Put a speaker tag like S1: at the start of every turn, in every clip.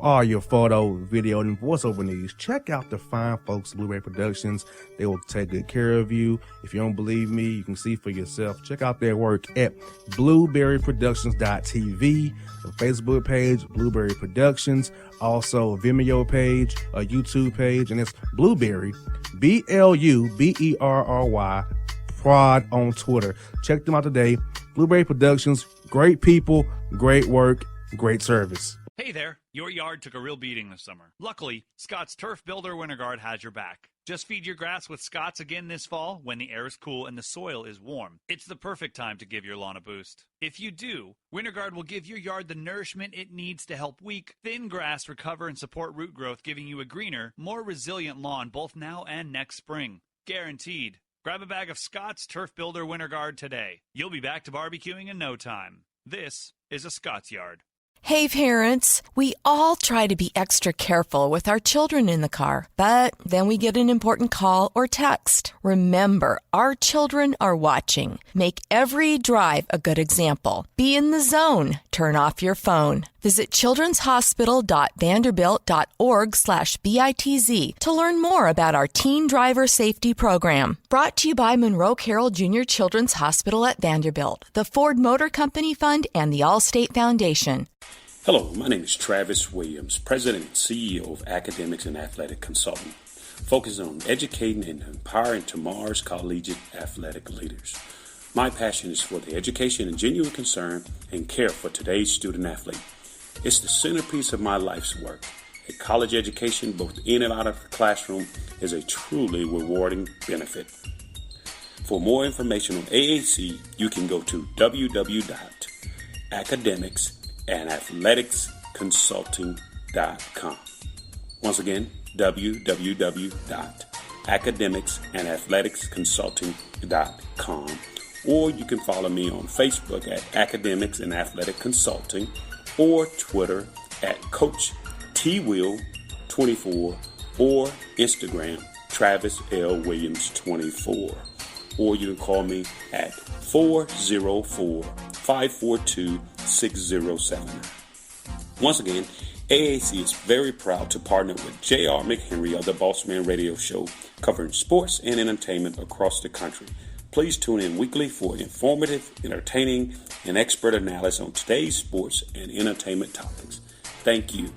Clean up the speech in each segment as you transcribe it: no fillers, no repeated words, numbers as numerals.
S1: all your photo, video, and voiceover needs, check out the fine folks at Blueberry Productions. They will take good care of you. If you don't believe me, you can see for yourself. Check out their work at blueberryproductions.tv, the Facebook page, Blueberry Productions, also a Vimeo page, a YouTube page, and it's Blueberry, BLUBERRY, Prod on Twitter. Check them out today. Blueberry Productions, great people, great work, great service.
S2: Hey there, your yard took a real beating this summer. Luckily, Scott's Turf Builder Winter Guard has your back. Just feed your grass with Scott's again this fall when the air is cool and the soil is warm. It's the perfect time to give your lawn a boost. If you do, Winter Guard will give your yard the nourishment it needs to help weak, thin grass recover and support root growth, giving you a greener, more resilient lawn both now and next spring. Guaranteed. Grab a bag of Scott's Turf Builder Winter Guard today. You'll be back to barbecuing in no time. This is a Scott's Yard.
S3: Hey parents, we all try to be extra careful with our children in the car, but then we get an important call or text. Remember, our children are watching. Make every drive a good example. Be in the zone. Turn off your phone. Visit childrenshospital.vanderbilt.org/BITZ to learn more about our teen driver safety program. Brought to you by Monroe Carroll Jr. Children's Hospital at Vanderbilt, the Ford Motor Company Fund, and the Allstate Foundation.
S4: Hello, my name is Travis Williams, President and CEO of Academics and Athletic Consulting, focusing on educating and empowering tomorrow's collegiate athletic leaders. My passion is for the education and genuine concern and care for today's student athlete. It's the centerpiece of my life's work. A college education, both in and out of the classroom, is a truly rewarding benefit. For more information on AAC, you can go to www.academicsandathleticsconsulting.com. Once again, www.academicsandathleticsconsulting.com. Or you can follow me on Facebook at Academics and Athletic Consulting, or Twitter at Coach TWill24, or Instagram Travis L. Williams 24. Or you can call me at 404-542-6079. Once again, AAC is very proud to partner with J.R. McHenry of the Bossman Radio Show, covering sports and entertainment across the country. Please tune in weekly for informative, entertaining, and expert analysis on today's sports and entertainment topics. Thank you.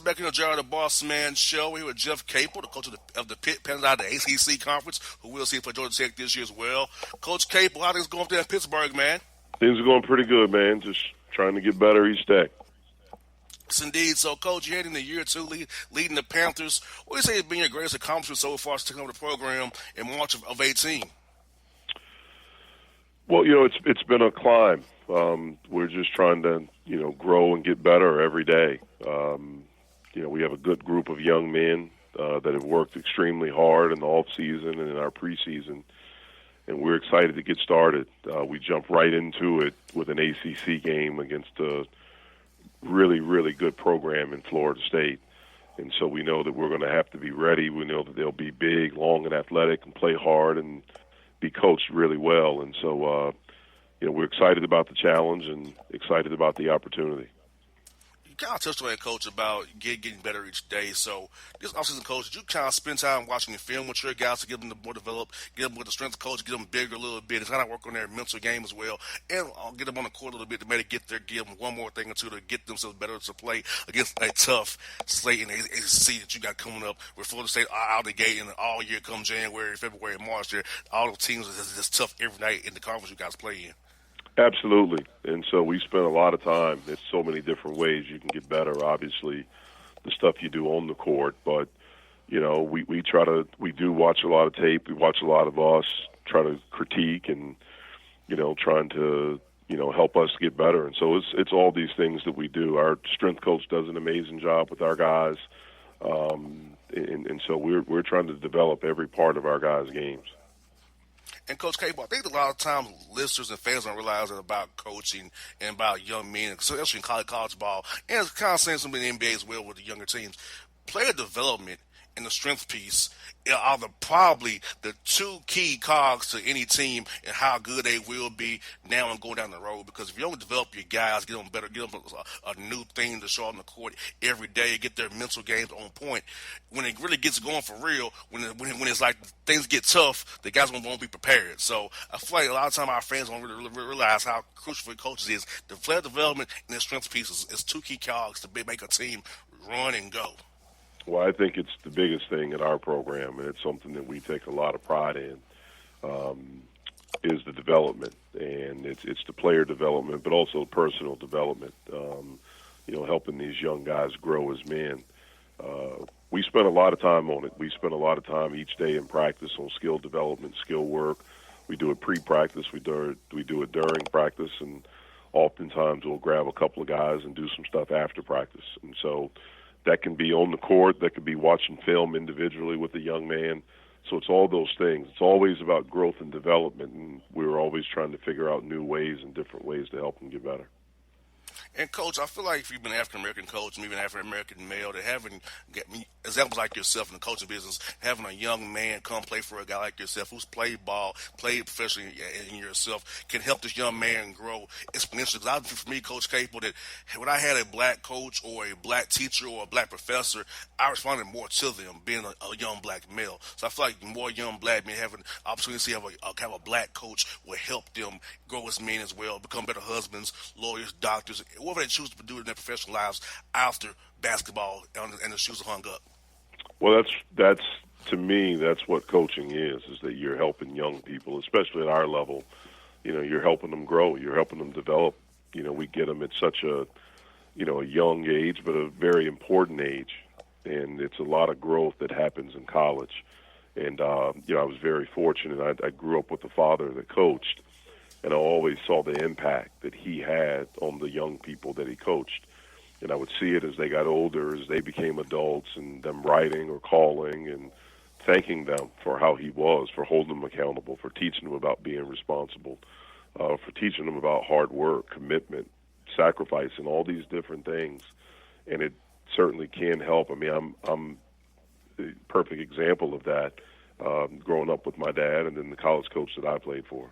S5: Back in the Jar of the Bossman show. We're with Jeff Capel, the coach of the Pitt Panthers out of the ACC Conference, who we'll see for Georgia Tech this year as well. Coach Capel, how things going up there in Pittsburgh, man?
S6: Things are going pretty good, man. Just trying to get better each day.
S5: Yes, indeed. So, Coach, you're heading a year or two leading the Panthers. What do you say has been your greatest accomplishment so far since taking over the program in March of 18?
S6: Well, it's been a climb. We're just trying to, grow and get better every day. We have a good group of young men that have worked extremely hard in the off season and in our preseason, and we're excited to get started. We jumped right into it with an ACC game against a really, really good program in Florida State, and so we know that we're going to have to be ready. We know that they'll be big, long, and athletic, and play hard and be coached really well, and so we're excited about the challenge and excited about the opportunity.
S5: You kind of touched on it, Coach, about getting better each day. So this offseason, Coach, did you kind of spend time watching the film with your guys to get them to more develop, get them with the strength coach, get them bigger a little bit, and kind of work on their mental game as well, and get them on the court a little bit to maybe give them one more thing or two to get themselves better to play against a tough slate in the ACC that you got coming up with Florida State out the gate, and all year come January, February, and March there, all those teams are just tough every night in the conference you guys play in.
S6: Absolutely. And so we spend a lot of time. There's so many different ways you can get better, obviously, the stuff you do on the court. But, we do watch a lot of tape. We watch a lot of us, try to critique and, trying to help us get better. And so it's all these things that we do. Our strength coach does an amazing job with our guys, and so we're trying to develop every part of our guys' games.
S5: And Coach Capel, I think a lot of times listeners and fans don't realize that about coaching and about young men, especially in college ball, and it's kind of saying something in the NBA as well with the younger teams. Player development and the strength piece are probably the two key cogs to any team and how good they will be now and going down the road. Because if you don't develop your guys, get them better, get them a new thing to show on the court every day, get their mental games on point, when it really gets going for real, when it's like things get tough, the guys won't be prepared. So I feel like a lot of time our fans don't really realize how crucial for coaches is the player development and the strength pieces is two key cogs to make a team run and go.
S6: Well, I think it's the biggest thing in our program, and it's something that we take a lot of pride in, is the development. And it's the player development, but also personal development, helping these young guys grow as men. We spend a lot of time on it. We spend a lot of time each day in practice on skill development, skill work. We do it pre-practice. We do it during practice, and oftentimes we'll grab a couple of guys and do some stuff after practice. And so that can be on the court, that could be watching film individually with a young man. So it's all those things. It's always about growth and development, and we're always trying to figure out new ways and different ways to help them get better.
S5: And, Coach, I feel like if you've been an African-American coach and even African-American male, that having examples like yourself in the coaching business, having a young man come play for a guy like yourself who's played ball, played professionally in yourself, can help this young man grow exponentially. Because for me, Coach Capel, that when I had a black coach or a black teacher or a black professor, I responded more to them being a young black male. So I feel like more young black men having the opportunity to have a black coach will help them grow as men as well, become better husbands, lawyers, doctors, whatever they choose to do in their professional lives after basketball and the shoes are hung up.
S6: Well, that's to me, that's what coaching is that you're helping young people, especially at our level. You're helping them grow. You're helping them develop. We get them at such a young age, but a very important age. And it's a lot of growth that happens in college. And, I was very fortunate. I grew up with a father that coached, and I always saw the impact that he had on the young people that he coached. And I would see it as they got older, as they became adults, and them writing or calling and thanking them for how he was, for holding them accountable, for teaching them about being responsible, for teaching them about hard work, commitment, sacrifice, and all these different things. And it certainly can help. I mean, I'm a perfect example of that, growing up with my dad and then the college coach that I played for.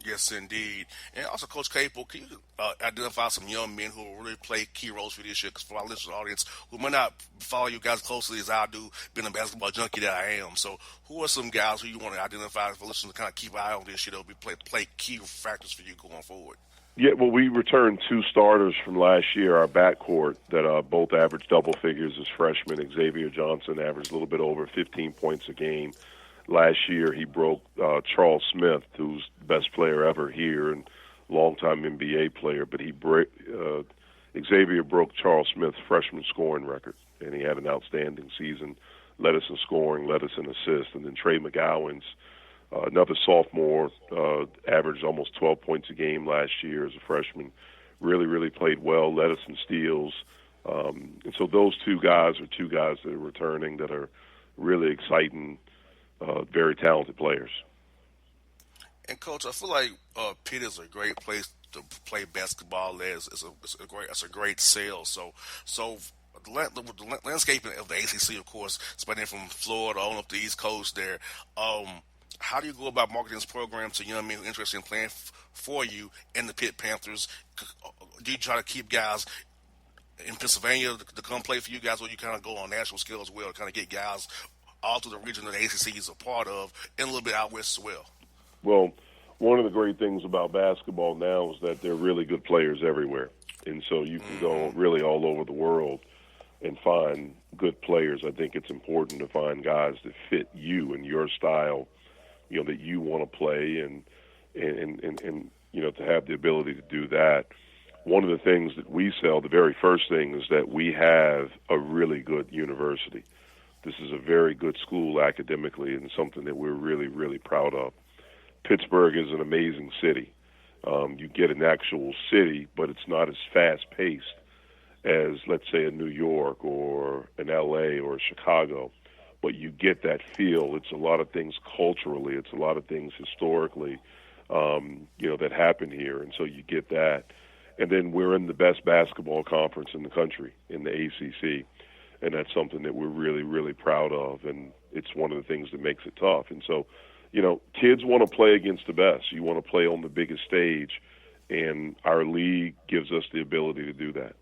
S5: Yes, indeed. And also, Coach Capel, can you identify some young men who will really play key roles for this year? Because for our listeners audience who might not follow you guys closely as I do, being a basketball junkie that I am. So who are some guys who you want to identify for listeners to kind of keep an eye on this year that will play key factors for you going forward?
S6: Yeah, well, we returned two starters from last year, our backcourt, that both averaged double figures as freshmen. Xavier Johnson averaged a little bit over 15 points a game. Last year, he broke Charles Smith, who's the best player ever here and longtime NBA player. But Xavier broke Charles Smith's freshman scoring record, and he had an outstanding season, led us in scoring, led us in assists. And then Trey McGowan's another sophomore, averaged almost 12 points a game last year as a freshman. Really, really played well, led us in steals. And so those two guys are two guys that are returning that are really exciting, very talented players.
S5: And, Coach, I feel like Pitt is a great place to play basketball. It's a great sale. So the landscaping of the ACC, of course, spanning from Florida on up the East Coast there, how do you go about marketing this program to young men who are interested in playing for you and the Pitt Panthers? Do you try to keep guys in Pennsylvania to come play for you guys, or you kind of go on national scale as well to kind of get guys all through the region that the ACC is a part of and a little bit out west as well?
S6: Well, one of the great things about basketball now is that there are really good players everywhere. And so you can go really all over the world and find good players. I think it's important to find guys that fit you and your style, that you want to play and to have the ability to do that. One of the things that we sell, the very first thing, is that we have a really good university. This is a very good school academically and something that we're really, really proud of. Pittsburgh is an amazing city, You get an actual city, but it's not as fast-paced as, let's say, a New York or an L.A. or Chicago. But you get that feel. It's a lot of things culturally. It's a lot of things historically, that happen here. And so you get that. And then we're in the best basketball conference in the country, in the ACC. And that's something that we're really, really proud of. And it's one of the things that makes it tough. And so, kids want to play against the best. You want to play on the biggest stage. And our league gives us the ability to do that.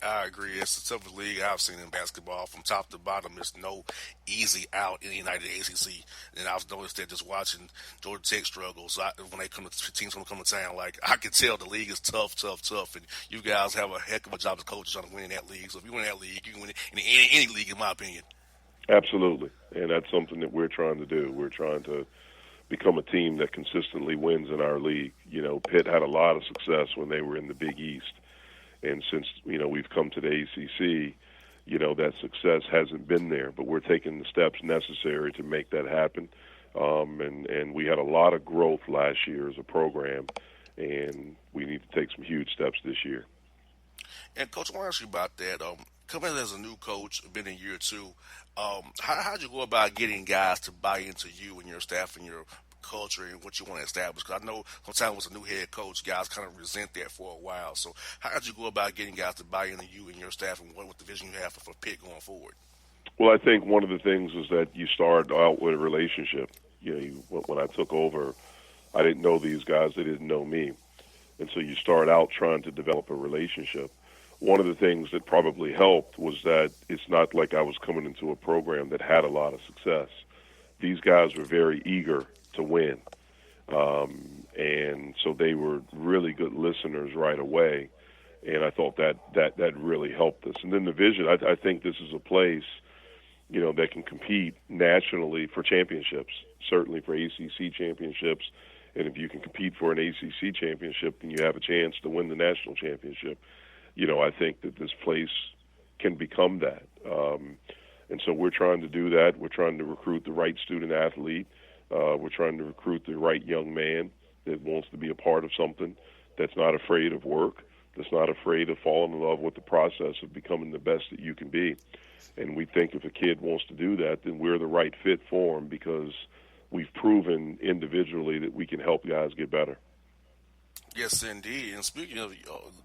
S5: I agree. It's the toughest league I've seen in basketball from top to bottom. There's no easy out in the United ACC. And I've noticed that just watching Georgia Tech struggle. So when they come to teams come to town, I can tell the league is tough. And you guys have a heck of a job as coaches trying to win in that league. So if you win that league, you can win in any league, in my opinion.
S6: Absolutely. And that's something that we're trying to do. We're trying to become a team that consistently wins in our league. Pitt had a lot of success when they were in the Big East. And since, we've come to the ACC, that success hasn't been there. But we're taking the steps necessary to make that happen. And we had a lot of growth last year as a program, and we need to take some huge steps this year.
S5: And, Coach, I want to ask you about that. Coming in as a new coach, been in year two, how'd you go about getting guys to buy into you and your staff and your culture and what you want to establish? Because I know sometimes with a new head coach, guys kind of resent that for a while. So how did you go about getting guys to buy into you and your staff and what the vision you have for Pitt going forward?
S6: Well, I think one of the things is that you start out with a relationship. When I took over, I didn't know these guys. They didn't know me. And so you start out trying to develop a relationship. One of the things that probably helped was that it's not like I was coming into a program that had a lot of success. These guys were very eager to win. And so they were really good listeners right away. And I thought that really helped us. And then the vision, I think this is a place, that can compete nationally for championships, certainly for ACC championships. And if you can compete for an ACC championship, then you have a chance to win the national championship. I think that this place can become that. And so we're trying to do that. We're trying to recruit the right student athlete. We're trying to recruit the right young man that wants to be a part of something, that's not afraid of work, that's not afraid of falling in love with the process of becoming the best that you can be. And we think if a kid wants to do that, then we're the right fit for him because we've proven individually that we can help guys get better.
S5: Yes, indeed. And speaking of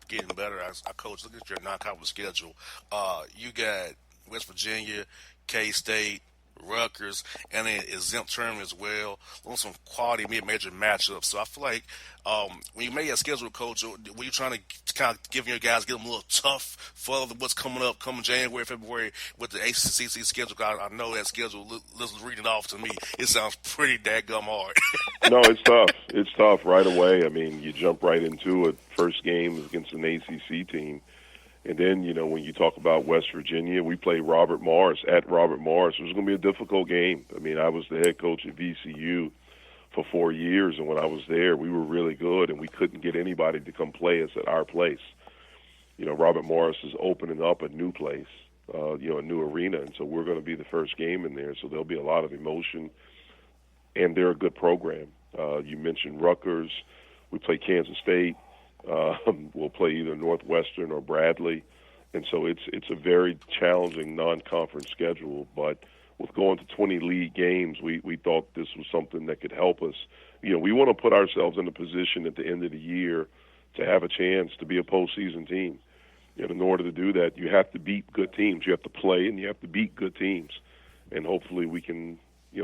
S5: getting better, I coach, look at your non-conference schedule. You got West Virginia, K-State, Rutgers, and an exempt tournament as well. On some quality mid-major matchups. So I feel like when you made your schedule, Coach, were you trying to kind of give your guys, get them a little tough for what's coming up, coming January, February with the ACC schedule? I know that schedule, let's read it off to me. It sounds pretty daggum hard.
S6: No, it's tough. It's tough right away. I mean, you jump right into it. First game is against an ACC team. And then, when you talk about West Virginia, we play Robert Morris at Robert Morris. It was going to be a difficult game. I mean, I was the head coach at VCU for 4 years, and when I was there, we were really good, and we couldn't get anybody to come play us at our place. Robert Morris is opening up a new place, a new arena, and so we're going to be the first game in there, so there'll be a lot of emotion, and they're a good program. You mentioned Rutgers. We play Kansas State. We'll play either Northwestern or Bradley, and so it's a very challenging non-conference schedule. But with going to 20 league games, we thought this was something that could help us. We want to put ourselves in a position at the end of the year to have a chance to be a postseason team. In order to do that, you have to beat good teams. You have to play and you have to beat good teams, and hopefully we can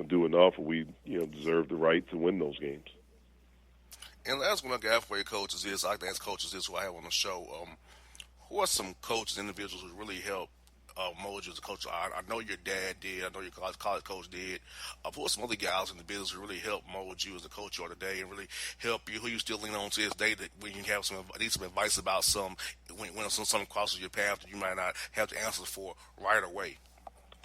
S6: do enough. We deserve the right to win those games.
S5: And last one I got for you, coaches, is I like to ask coaches this who I have on the show. Who are some coaches, individuals who really help mold you as a coach? I know your dad did. I know your college coach did. Who are some other guys in the business who really help mold you as a coach you are today and really help you? Who you still lean on to this day that when you have need some advice about when something crosses your path that you might not have the answers for right away?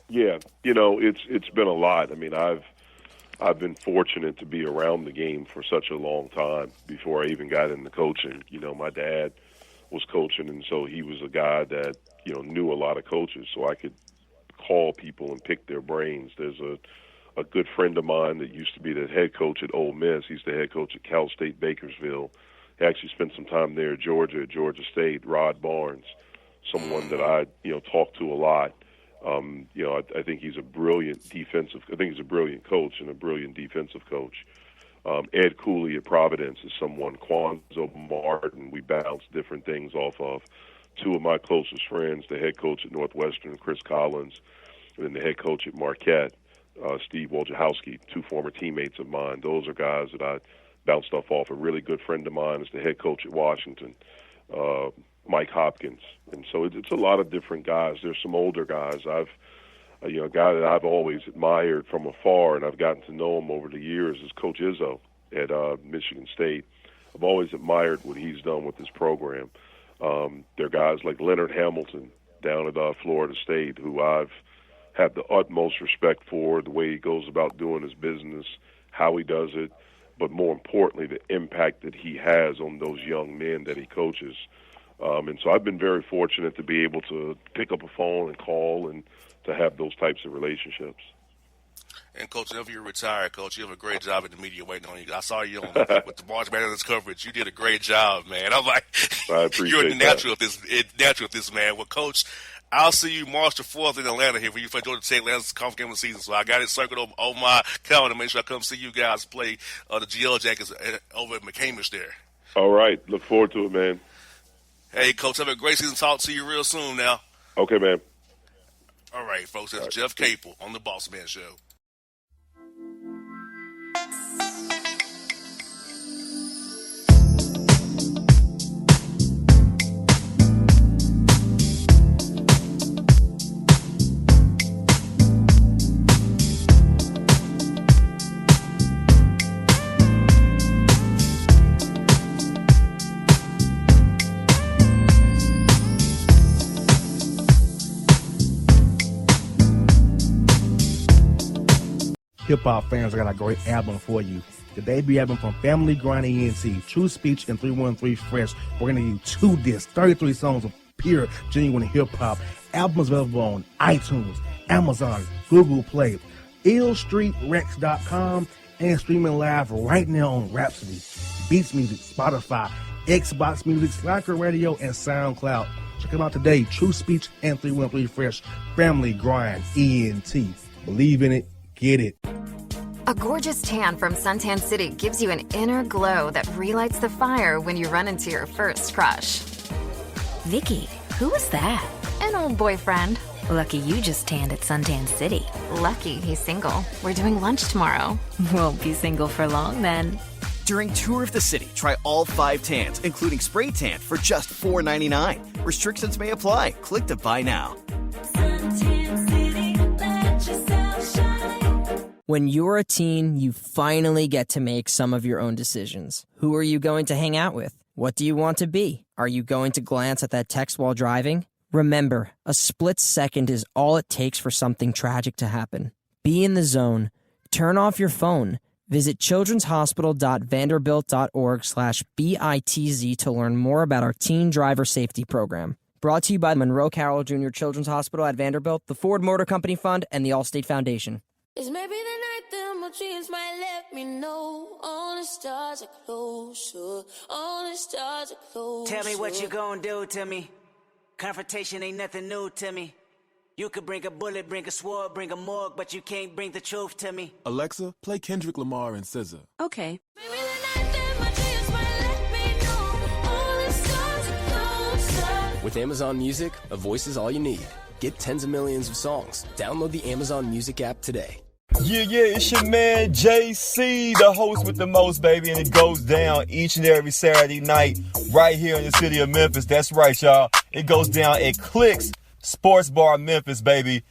S5: Yeah,
S6: it's been a lot. I mean, I've been fortunate to be around the game for such a long time before I even got into coaching. My dad was coaching, and so he was a guy that, knew a lot of coaches, so I could call people and pick their brains. There's a a good friend of mine that used to be the head coach at Ole Miss. He's the head coach at Cal State Bakersfield. He actually spent some time there at Georgia State. Rod Barnes, someone that I talk to a lot. I think he's a brilliant coach and a brilliant defensive coach. Ed Cooley at Providence is someone. Quanzo Martin, we bounce different things off of. Two of my closest friends, the head coach at Northwestern, Chris Collins, and then the head coach at Marquette, Steve Wojciechowski, two former teammates of mine. Those are guys that I bounce stuff off. A really good friend of mine is the head coach at Washington, Mike Hopkins. And so it's a lot of different guys. There's some older guys. A guy that I've always admired from afar, and I've gotten to know him over the years, is Coach Izzo at Michigan State. I've always admired what he's done with this program. There are guys like Leonard Hamilton down at Florida State, who I've had the utmost respect for, the way he goes about doing his business, how he does it, but more importantly, the impact that he has on those young men that he coaches. And so I've been very fortunate to be able to pick up a phone and call and to have those types of relationships.
S5: And, Coach, whenever you retire, Coach, you have a great job in the media waiting on you. I saw you on with the March Madness coverage. You did a great job, man. I'm like,
S6: I appreciate
S5: you're natural at this, man. Well, Coach, I'll see you March the 4th in Atlanta here when you play Georgia Tech. Last conference game of the season. So I got it circled on my calendar to make sure I come see you guys play the GL Jackets over at McCamish there.
S6: All right. Look forward to it, man.
S5: Hey, Coach, have a great season. Talk to you real soon now.
S6: Okay, man.
S5: All right, folks. That's Jeff Capel on the Bossman Show.
S1: Hip-hop fans, I got a great album for you. The debut album from Family Grind ENT, True Speech and 313 Fresh. We're going to do 2 discs, 33 songs of pure, genuine hip-hop. Albums available on iTunes, Amazon, Google Play, illstreetrex.com, and streaming live right now on Rhapsody, Beats Music, Spotify, Xbox Music, Slacker Radio, and SoundCloud. Check them out today. True Speech and 313 Fresh. Family Grind ENT. Believe in it. Get it.
S7: A gorgeous tan from Suntan City gives you an inner glow that relights the fire when you run into your first crush.
S8: Vicky, who was that?
S7: An old boyfriend.
S8: Lucky you just tanned at Suntan City.
S7: Lucky he's single. We're doing lunch tomorrow.
S8: Won't be single for long then.
S9: During Tour of the City, try all 5 tans, including spray tan, for just $4.99. Restrictions may apply. Click to buy now.
S10: Suntan City, let yourself shine.
S11: When you're a teen, you finally get to make some of your own decisions. Who are you going to hang out with? What do you want to be? Are you going to glance at that text while driving? Remember, a split second is all it takes for something tragic to happen. Be in the zone. Turn off your phone. Visit childrenshospital.vanderbilt.org/BITZ to learn more about our teen driver safety program. Brought to you by Monroe Carroll Jr. Children's Hospital at Vanderbilt, the Ford Motor Company Fund, and the Allstate Foundation.
S10: It's maybe the night that my dreams might let me know. All the stars are closer. All the stars are closer.
S12: Tell me what you gonna do to me. Confrontation ain't nothing new to me. You could bring a bullet, bring a sword, bring a morgue, but you can't bring the truth to me.
S13: Alexa, play Kendrick Lamar and SZA.
S8: Okay.
S10: Maybe the night that my dreams might let me know. All the stars are closer.
S14: With Amazon Music, a voice is all you need. Get tens of millions of songs. Download the Amazon Music app today.
S15: Yeah, it's your man JC, the host with the most, baby, and it goes down each and every Saturday night right here in the city of Memphis. That's right, y'all. It goes down at Clicks Sports Bar Memphis, baby.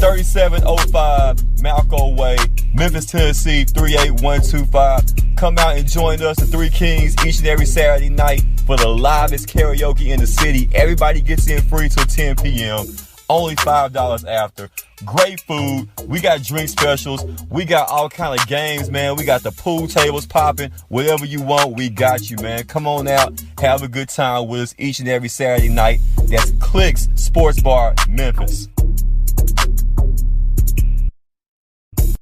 S15: 3705 Malco Way, Memphis, Tennessee, 38125. Come out and join us, the Three Kings, each and every Saturday night for the livest karaoke in the city. Everybody gets in free till 10 p.m. Only $5 after. Great food. We got drink specials. We got all kind of games, man. We got the pool tables popping. Whatever you want, we got you, man. Come on out. Have a good time with us each and every Saturday night. That's Clicks Sports Bar, Memphis.